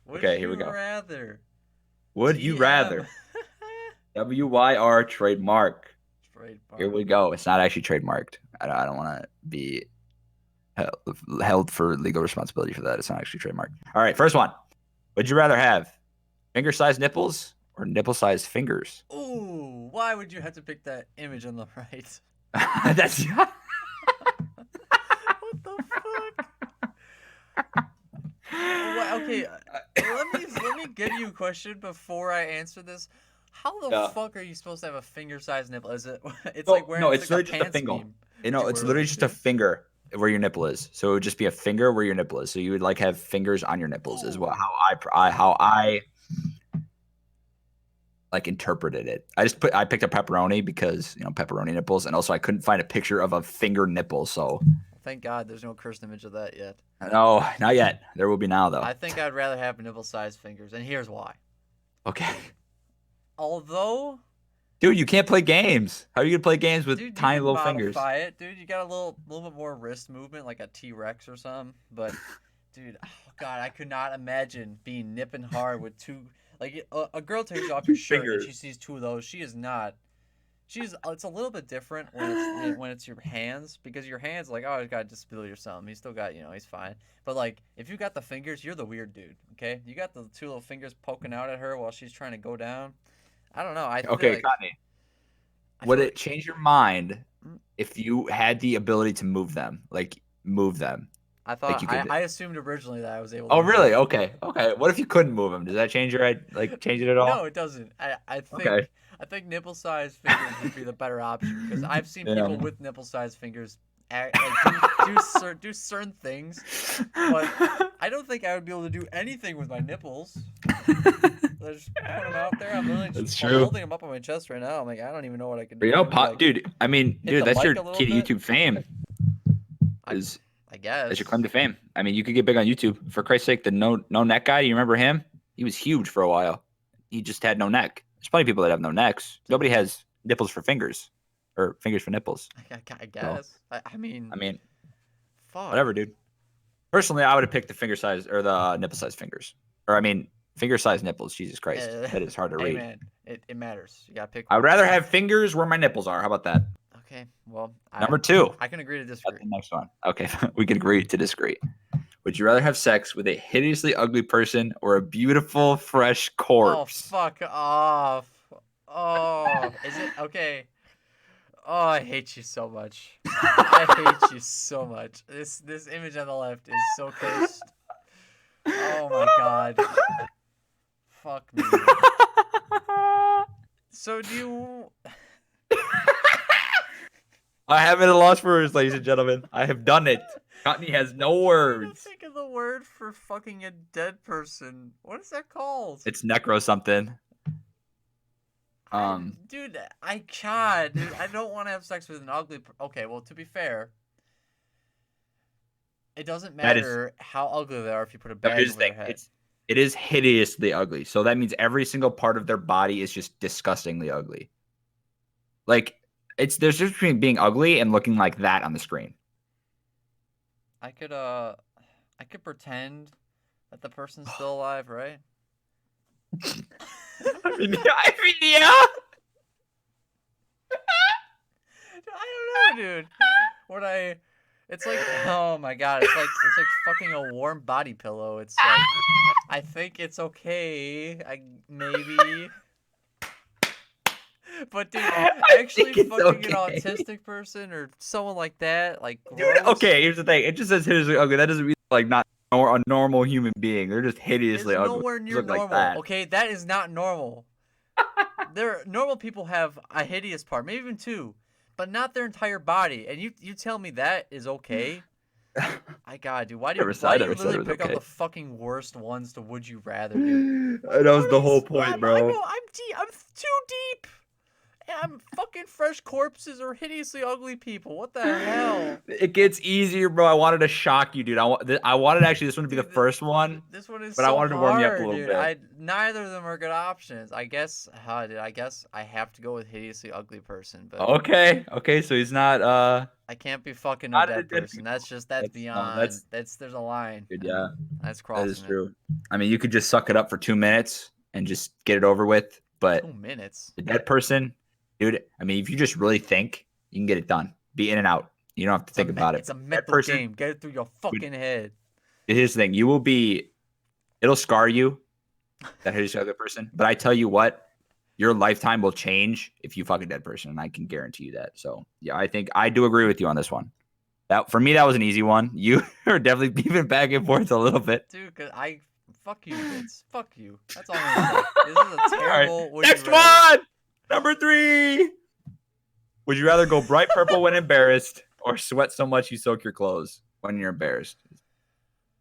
Would Okay, here you we go. rather? Would you TM. rather? WYR trademark. Trademark. Here we go. It's not actually trademarked. I don't want to be held for legal responsibility for that. It's not actually trademarked. All right, first one. Would you rather have finger-sized nipples or nipple-sized fingers? Ooh, why would you have to pick that image on the right? That's What the fuck? Okay, I give you a question before I answer this? How the Yeah. fuck are you supposed to have a finger-sized nipple? Is it? It's like No, wearing no, it's it's like a literally just a pants finger. meme. You Did know, you it's wear one literally as a just a kid? finger where your nipple is. So it would just be a finger where your nipple is. So you would like have fingers on your nipples is what Oh, how I like interpreted it. I picked up pepperoni because pepperoni nipples, and also I couldn't find a picture of a finger nipple. So well, thank God there's no cursed image of that yet. no, not yet. There will be now though. I think I'd rather have nipple-sized fingers, and here's why. Okay, Although, dude, you can't play games. How are you gonna play games with dude, you tiny can little fingers? modify it, dude. You got a little bit more wrist movement, like a T-Rex or something. But, dude, oh God, I could not imagine being nipping hard with two. Like a girl takes off your Two shirt and she fingers. sees two of those. She is not. It's a little bit different when it's your hands because your hands like oh he's got a disability or something. He's still got he's fine. But like if you got the fingers, you're the weird dude. Okay, you got the two little fingers poking out at her while she's trying to go down. I don't know. Okay, Connie. I Would feel it like change your mind mm, if you had the ability to move them? Like move them? I Like thought you could. I assumed originally that I was able to Oh, move them. really? Okay. Okay. What if you couldn't move them? Does that change your like change it at No, all? it doesn't. Okay. I think nipple sized fingers would be the better option because I've seen Yeah. people with nipple sized fingers do certain things, but I don't think I would be able to do anything with my nipples. I just put them out there. I'm literally just That's true. holding them up on my chest right now. I'm like, I don't even know what I can But do. Maybe like dude. I mean, hit dude, the that's your mic a little key to bit. YouTube fame. I Is I that's your guess. claim to fame? I mean, you could get big on YouTube. For Christ's sake, the no neck guy. You remember him? He was huge for a while. He just had no neck. There's plenty of people that have no necks. Nobody has nipples for fingers, or fingers for nipples. I So guess. I mean, I mean, fuck. whatever, dude. Personally, I would have picked the finger size or the nipple size fingers. Or I mean, finger size nipples. Jesus Christ, Uh, that is hard to hey read. man, it matters. You gotta pick I would one. rather have fingers where my nipples are. How about that? Okay, well, Number two. I can agree to That's disagree. the next one. Okay, we can agree to disagree. Would you rather have sex with a hideously ugly person or a beautiful, fresh Oh corpse? fuck off. Oh, is it okay? Oh, I hate you so much. I hate you so much. This image on the left is so cursed. Oh my god. Fuck me. So do you I have it at a loss for words, ladies and gentlemen. I have done it. Courtney has no trying to words. think of the word for fucking a dead person. What is that called? It's necro something. Dude, I can't. Dude, I don't want to have sex with an ugly. Okay, well, to be fair, it doesn't That is matter how ugly they are if you put a no, bag here's the over their thing. head. It is hideously ugly. So that means every single part of their body is just disgustingly ugly. Like there's just between being ugly and looking like that on the screen. I could pretend that the person's still alive, right? Yeah. I don't know, dude. What I It's like, oh my god, it's like fucking a warm body pillow. It's like, I think it's okay. Maybe. But dude, actually think it's fucking an okay. autistic person or someone like that, like Dude, gross, okay, here's the thing. It just says hideously ugly. That doesn't mean like not a normal human being. They're just hideously is ugly. nowhere They near look like normal. that. Okay, that is not normal. Normal people have a hideous part, maybe even two, but not their entire body. And you tell me that is okay? I God, dude, why do you Never said it literally was pick out okay. the fucking worst ones to would you rather, dude? That was the whole point, bro. I'm deep. I'm too deep. I'm fucking fresh corpses or hideously ugly people. What the hell? It gets easier, bro. I wanted to shock you, dude. I wanted actually this one to be the Dude, first one, this one is but I so wanted to warm you up a hard, little dude. bit. Neither of them are good options. I guess, dude. I guess I have to go with hideously ugly person, but Okay, okay. So he's not I can't be fucking no not a dead dead person. people. That's That's beyond. There's a line, good. and Yeah, that's that is crossing it. true. I mean, you could just suck it up for 2 minutes and just get it over with. But 2 minutes. the dead person, dude. I mean, if you just really think, you can get it done. Be in and out. You don't have to think about it. It's a Dead mental person, game. Get it through your dude, fucking head. here's the thing. You will be. It'll scar you. That hideous other person. But I tell you what, your lifetime will change if you fuck a dead person, and I can guarantee you that. So yeah, I think I do agree with you on this one. That for me, that was an easy one. You are definitely beeping back and forth a little bit. Dude, cause I Fuck you, Bits. Fuck you. That's all I'm gonna say. This is a All right. terrible would you Next rather. one. Number 3. Would you rather go bright purple when embarrassed or sweat so much you soak your clothes when you're embarrassed?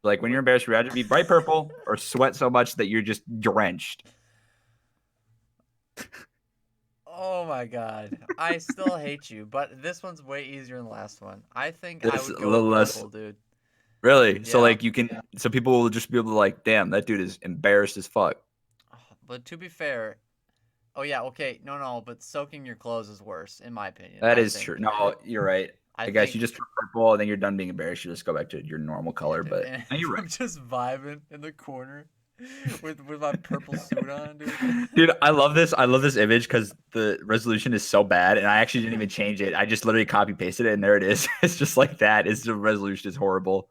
Like when you're embarrassed, would you rather be bright purple or sweat so much that you're just drenched? Oh my god. I still hate you, but this one's way easier than the last one. I think I This would a go with little less. purple, dude. Really? So Yeah. like so people will just be able to like, damn, that dude is embarrassed as fuck. But to be fair, oh yeah, okay, no, but soaking your clothes is worse, in my opinion. That I is think. true. No, you're right. I I guess you think, just turn purple and then you're done being embarrassed. You just go back to your normal yeah, color. dude. But And no, you're I'm right. just vibing in the corner with my purple suit on, dude. Dude, I love this. I love this image because the resolution is so bad, and I actually didn't even change it. I just literally copy pasted it, and there it is. It's just like that. It's the resolution is horrible.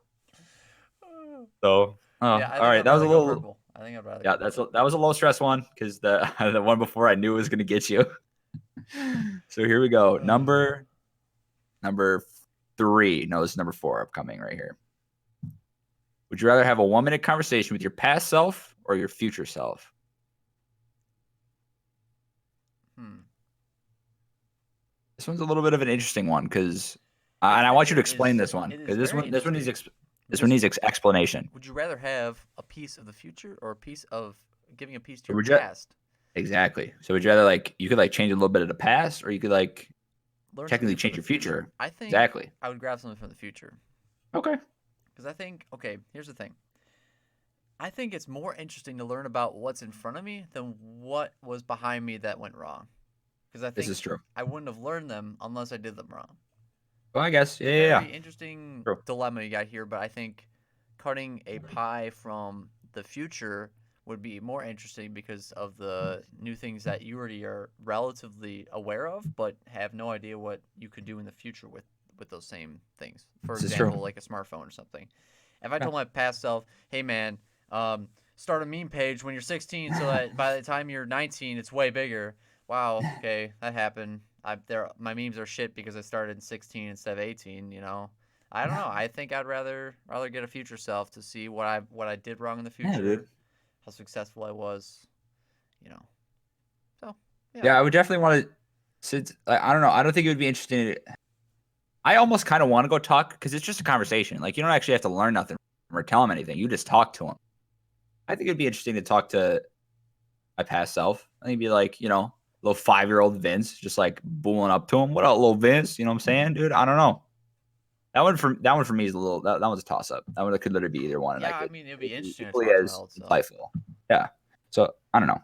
So, Yeah, I all think right, I'd that was a rather go little. purple. I think I'd rather Yeah, go purple. that was a low stress one because the the one before I knew it was gonna get you. So here we go. Number 3. No, this is number 4 upcoming right here. Would you rather have a 1-minute conversation with your past self or your future self? Hmm. This one's a little bit of an interesting one because, It and I want you to it explain is this one it is because very interesting. this one Because needs explanation. would you rather have a piece of the future or a piece of giving a piece to Or your would you past? exactly? So would you rather like you could like change a little bit of the past, or you could like Learn technically something from change the your future. future? I think Exactly. I would grab something from the future. Okay. Because I think, okay, here's the thing. I think it's more interesting to learn about what's in front of me than what was behind me that went wrong. Because I This is think true. I wouldn't have learned them unless I did them wrong. Well, I guess. It's a Yeah. very interesting True. dilemma you got here, but I think cutting a pie from the future would be more interesting because of the new things that you already are relatively aware of, but have no idea what you could do in the future with those same things. For This is true. example, like a smartphone or something. If I Yeah. told my past self, "Hey man, start a meme page when you're 16, so that by the time you're 19, it's way bigger." Wow, okay, that happened. My memes are shit because I started in 16 instead of 18. You know, I don't know. I think I'd rather get a future self to see what I did wrong in the Yeah, future, dude. how successful I was. You know, so yeah. Yeah, I would definitely want to. Since I don't know, I don't think it would be interesting. I almost kind of want to go talk because it's just a conversation. Like you don't actually have to learn nothing or tell them anything. You just talk to them. I think it'd be interesting to talk to my past self. I think it'd be like, little 5-year-old Vince, just like booing up to him. What up, little Vince? You know what I'm saying, dude? I don't know. That one for me is a little that one's a toss up. That one could literally be either one, and I Yeah, I could mean, it'd it'd be be interesting to equally talk to my as old self. insightful. Yeah. So I don't know.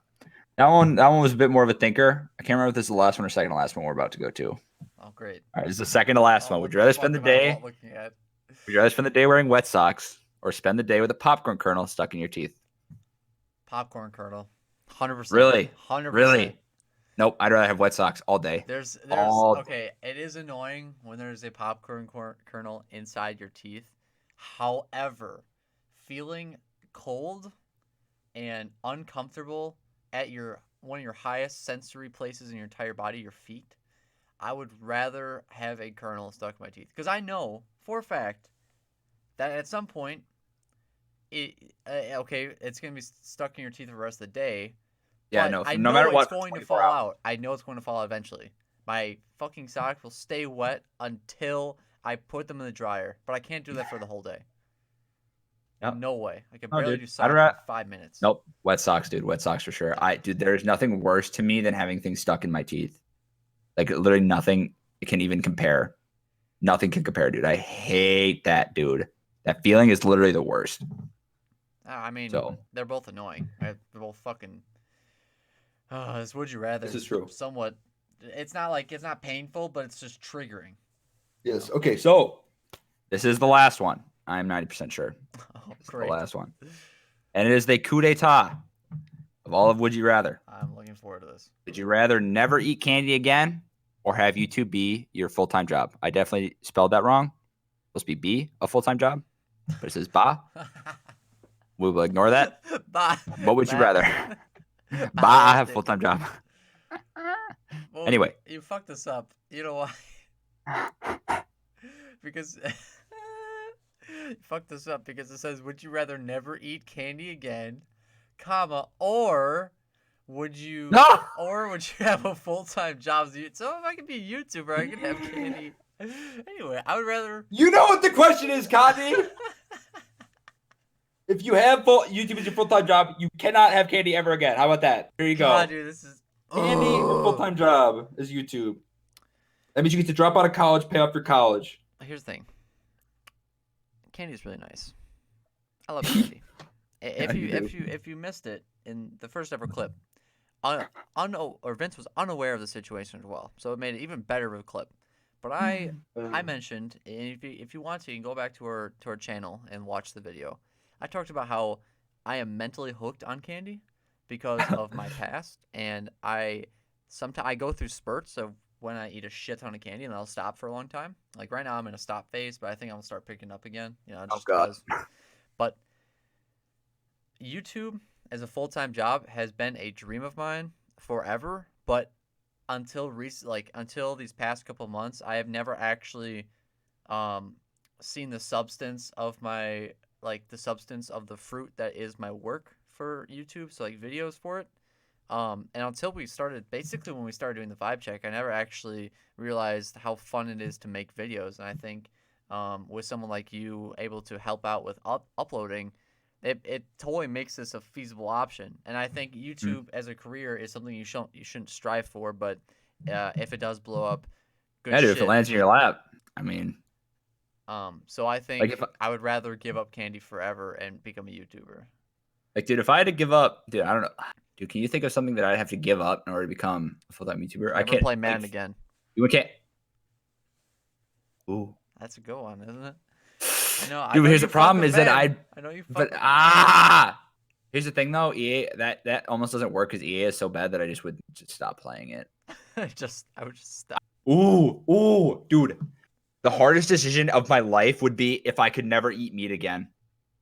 That one was a bit more of a thinker. I can't remember if this is the last one or second to last one we're about to go to. All Oh, great. right, this is the second to last Oh, one. Would what you the rather spend fuck the am I day? looking at? Would you rather spend the day wearing wet socks or spend the day with a popcorn kernel stuck in your teeth? Popcorn kernel, 100%, Really? 100%. Really? Nope. I'd rather have wet socks all day. There's All day. okay. It is annoying when there's a popcorn kernel inside your teeth. However, feeling cold and uncomfortable at your one of your highest sensory places in your entire body, your feet, I would rather have a kernel stuck in my teeth because I know for a fact that at some point, okay, it's gonna be stuck in your teeth for the rest of the day, Yeah, but no. I No know matter it's what, for going to 24 fall hours. out. I know it's going to fall out eventually. My fucking socks will stay wet until I put them in the dryer, but I can't do that for the whole day. Yep. No way. I can Oh, barely dude. do I'd socks for rather. 5 minutes. Nope. Wet socks, dude. Wet socks for sure. Yeah. Dude, there's nothing worse to me than having things stuck in my teeth. Like literally nothing can even compare. Nothing can compare, dude. I hate that, dude. That feeling is literally the worst. I mean, So they're both annoying. They're both fucking. This would you rather this is is true. somewhat. It's not like it's not painful, but it's just triggering. You Yes. know. Okay. So this is the last one. I'm 90% sure. Oh, This is the great. last one. And it is the coup d'etat of all of Would You Rather. I'm looking forward to this. Would you rather never eat candy again or have YouTube be your full time job? I definitely spelled that wrong. It's supposed to be a full time job, but it says ba. We will ignore that. Bye. What would you Matt. rather? I Ba, I liked have it. full time job. Well, Anyway, you fucked this up. You know why? Because You fucked this up because it says, "Would you rather never eat candy again, comma, or would you, No. would you have a full time job as a So if I could be a YouTuber, I could have candy. Anyway, I would rather. You know what the question is, Connie. If you have YouTube as your full-time job, you cannot have candy ever again. How about that? Here you God, go. dude, this is. Candy or Oh. full-time job is YouTube. That means you get to drop out of college, pay off your college. Here's the thing. Candy is really nice. I love candy. Yeah, If you you do. if you missed it in the first ever clip, or Vince was unaware of the situation as well, so it made it even better of a clip. But I mentioned, and if you want to, you can go back to our channel and watch the video. I talked about how I am mentally hooked on candy because of my past, and sometimes I go through spurts of when I eat a shit ton of candy and I'll stop for a long time. Like right now, I'm in a stop phase, but I think I'm gonna start picking up again. Oh Just God. because. But YouTube as a full time job has been a dream of mine forever, but until these past couple months, I have never actually um, seen the substance of the fruit that is my work for YouTube. So like videos for it. And until we started, basically when we started doing the vibe check, I never actually realized how fun it is to make videos. And I think with someone like you able to help out with uploading, it totally makes this a feasible option. And I think YouTube as a career is something you shouldn't strive for, but if it does blow up, good Yeah, dude. If it shit. lands in your lap, I mean, So I like think if I would rather give up candy forever and become a YouTuber. like, dude, if I had to give up, dude, I don't know, dude. Can you think of something that I'd have to give up in order to become a full-time YouTuber? I Never can't. play Like, Madden again. you can't. Ooh. That's a good one, isn't it? I Dude, know here's you the fuck problem with is that Madden. I know you fuck but with here's the thing though, EA that almost doesn't work because EA is so bad that I just would just stop playing it. I would just stop. Ooh, dude. The hardest decision of my life would be if I could never eat meat again.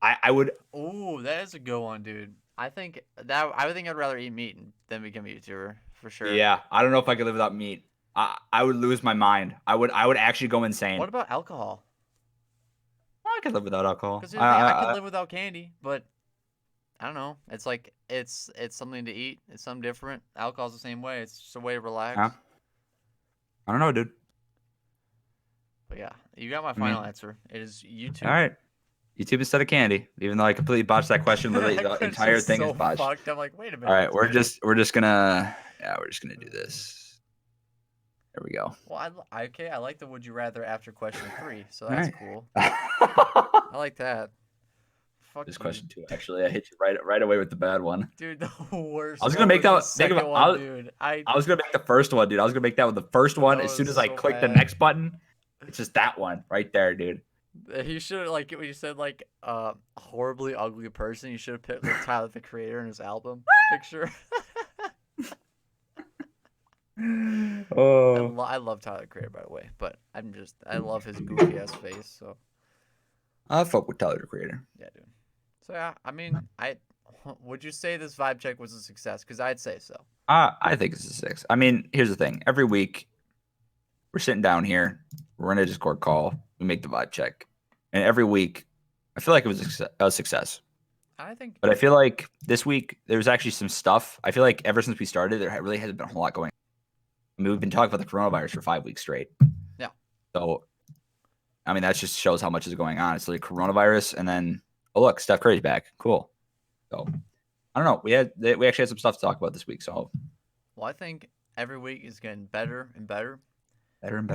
I would. Ooh, that is a good one, dude. I would think I'd rather eat meat than become a YouTuber for sure. Yeah, I don't know if I could live without meat. I would lose my mind. I would actually go insane. What about alcohol? I could live without alcohol. Because here's the thing, I could live without candy, but I don't know. It's like it's something to eat. It's something different. Alcohol's the same way. It's just a way to I relax. don't know, dude. But yeah, you got my I final mean, answer. It is all YouTube. right. YouTube instead of candy. Even though I completely botched that question, literally That the question entire is thing is so botched. fucked. I'm like, wait a All minute. right, we're just gonna do this. There we go. Well, okay. I like the would you rather after question 3, so All that's right. cool. I like that. Fuck This you, question 2, actually, I hit you right away with the bad one. dude. The worst. I was gonna What make was the that second one, dude? I was gonna make the first one, dude. I was gonna make that one the first one. That As soon was as I so click the bad. next button, it's just that one right there, dude. He should have like when you said like horribly ugly person. You should have picked like Tyler the Creator in his album picture. Oh, I love Tyler the Creator by the way, but I love his goofy ass face. So I fuck with Tyler the Creator. yeah, dude. So yeah, I mean, would you say this vibe check was a success? Because I'd say so. I think it's a 6. I mean, here's the thing. Every week, we're sitting down here. We're in a Discord call. We make the vibe check. And every week, I feel like it was a success. I think. But I feel like this week, there's actually some stuff. I feel like ever since we started, there really hasn't been a whole lot going on. I mean, we've been talking about the coronavirus for 5 weeks straight. Yeah. So, I mean, that just shows how much is going on. It's like coronavirus, and then, oh, look, Steph Curry's back. Cool. So, I don't know. We actually had some stuff to talk about this week. So, well, I think every week is getting better and better. better and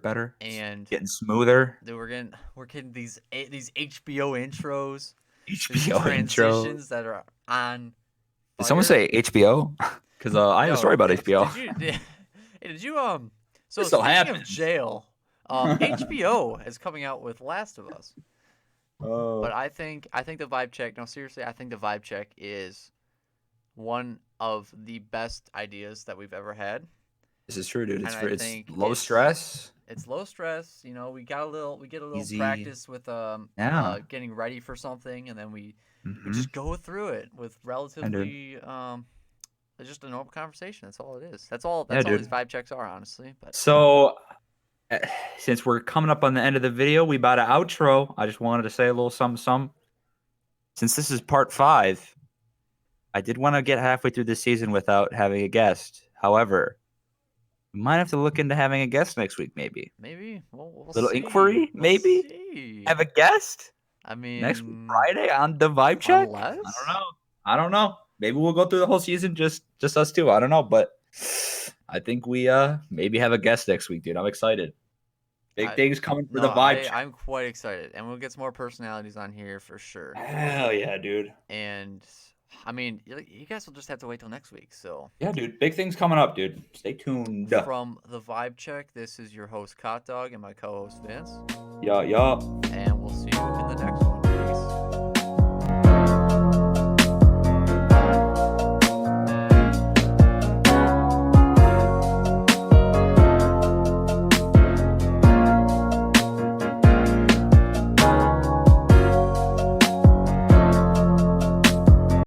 better. And Getting smoother. dude, we're getting these HBO intros, these HBO intro. transitions that are on. Did someone say HBO? Because I have a story about HBO. Did you So It still speaking of happens. jail, HBO is coming out with Last of Us. Oh. But I think the vibe check. No, seriously, I think the vibe check is one of the best ideas that we've ever had. This is true, dude. And I It's think low stress. It's low stress. You know, we get a little Easy. practice with Yeah. getting ready for something, and then we Mhm. just go through it with relatively just a normal conversation. That's all it is. That's all Yeah, these dude. vibe checks are, honestly. But So Since we're coming up on the end of the video, we about an outro. I just wanted to say a little something, something. Since this is part 5, I did want to get halfway through this season without having a guest. However, we might have to look into having a guest next week, maybe. Maybe we'll Little see. inquiry, We'll maybe? see. Have a guest I next week, mean, Friday on the vibe check? I don't unless know. I don't know. Maybe we'll go through the whole season, just us two. I don't know, but I think we maybe have a guest next week, dude. I'm excited. Big I things coming for no, the vibe check. I'm quite excited, and we'll get some more personalities on here for sure. Hell yeah, dude. And I mean, you guys will just have to wait till next week. So, Yeah, dude. Big things coming up, dude. Stay tuned. from the Vibe Check, this is your host, Cot Dog, and my co host, Vince. Yeah, yeah. And we'll see you in the next one.